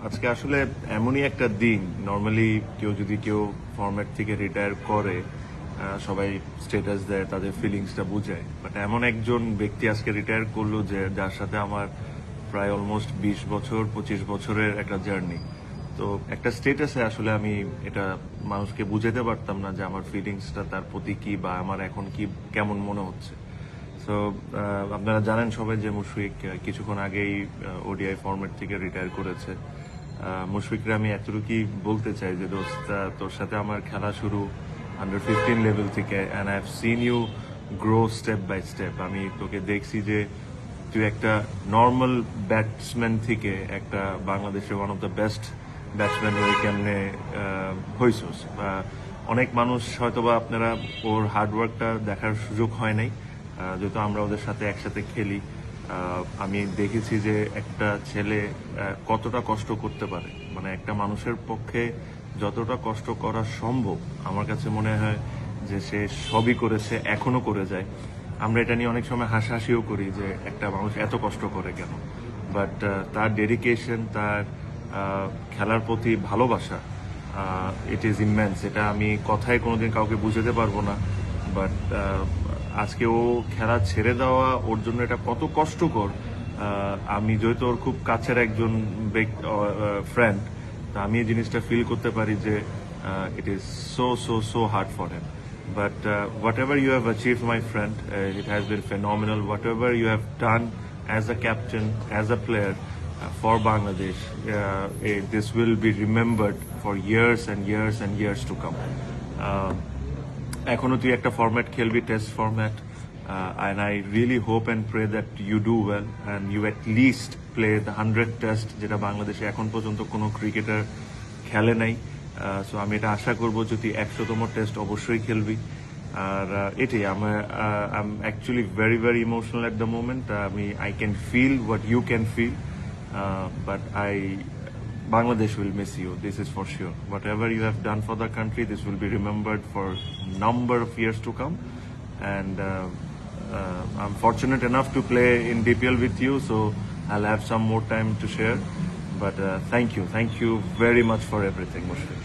আজকে আসলে এমনই একটা দিন। নর্মালি কেউ ফরম্যাট থেকে রিটায়ার করে সবাই স্ট্যাটাস দেয়, তাদের ফিলিংসটা বুঝায়। বাট এমন একজন ব্যক্তি আজকে রিটায়ার করলো যার সাথে আমার প্রায় অলমোস্ট 20 বছর 25 বছরের একটা জার্নি। তো একটা স্ট্যাটাসে আসলে আমি এটা মানুষকে বুঝাতে পারতাম না যে আমার ফিলিংসটা তার প্রতি কি, বা আমার এখন কি কেমন মনে হচ্ছে। তো আপনারা জানেন সবাই যে মুশফিক কিছুক্ষণ আগেই ওডিআই ফরম্যাট থেকে রিটায়ার করেছে। মুশফিকরা আমি এতটুকুই বলতে চাই যে দোস্ত, তোর সাথে আমার খেলা শুরু আন্ডার 15 লেভেল থেকে, and I have seen you grow step by step. আমি তোকে দেখছি যে তুই একটা নর্মাল ব্যাটসম্যান থেকে একটা বাংলাদেশের one of the best batsman হয়ে কেমনে হইছস। অনেক মানুষ হয়তোবা আপনারা ওর হার্ডওয়ার্কটা দেখার সুযোগ হয় নাই, যেহেতু আমরা ওদের সাথে একসাথে খেলি। আমি দেখেছি যে একটা ছেলে কতটা কষ্ট করতে পারে, মানে একটা মানুষের পক্ষে যতটা কষ্ট করা সম্ভব আমার কাছে মনে হয় যে সে সবই করেছে, এখনো করে যায়। আমরা এটা নিয়ে অনেক সময় হাসাহাসিও করি যে একটা মানুষ এত কষ্ট করে কেন, বাট তার ডেডিকেশন, তার খেলার প্রতি ভালোবাসা, ইট ইজ ইমেন্স। এটা আমি কথায় কোনোদিন কাউকে বুঝাতে পারবো না। বাট আজকে ও খেলা ছেড়ে দেওয়া ওর জন্য এটা কত কষ্টকর। আমি যেহেতু ওর খুব কাছের একজন ফ্রেন্ড, তা আমি এই জিনিসটা ফিল করতে পারি যে it is so hard for him. But whatever you have achieved, my friend, it has been phenomenal. Whatever you have done as a captain, as a player for Bangladesh, this will be remembered for years and years and years to come. এখনো তুই একটা format খেলবি, test format, and I really hope and pray that you do well and you at least play the 100 test, যেটা বাংলাদেশে এখন পর্যন্ত কোনো cricketer খেলে নাই। সো আমি এটা আশা করবো যদি 100তম টেস্ট অবশ্যই খেলবি। আর এটাই I am actually very emotional at the moment. I can feel what you can feel, but Bangladesh will miss you. This is for sure. Whatever you have done for the country, this will be remembered for number of years to come. And I'm fortunate enough to play in DPL with you, so I'll have some more time to share. But thank you very much for everything, Mushfiq.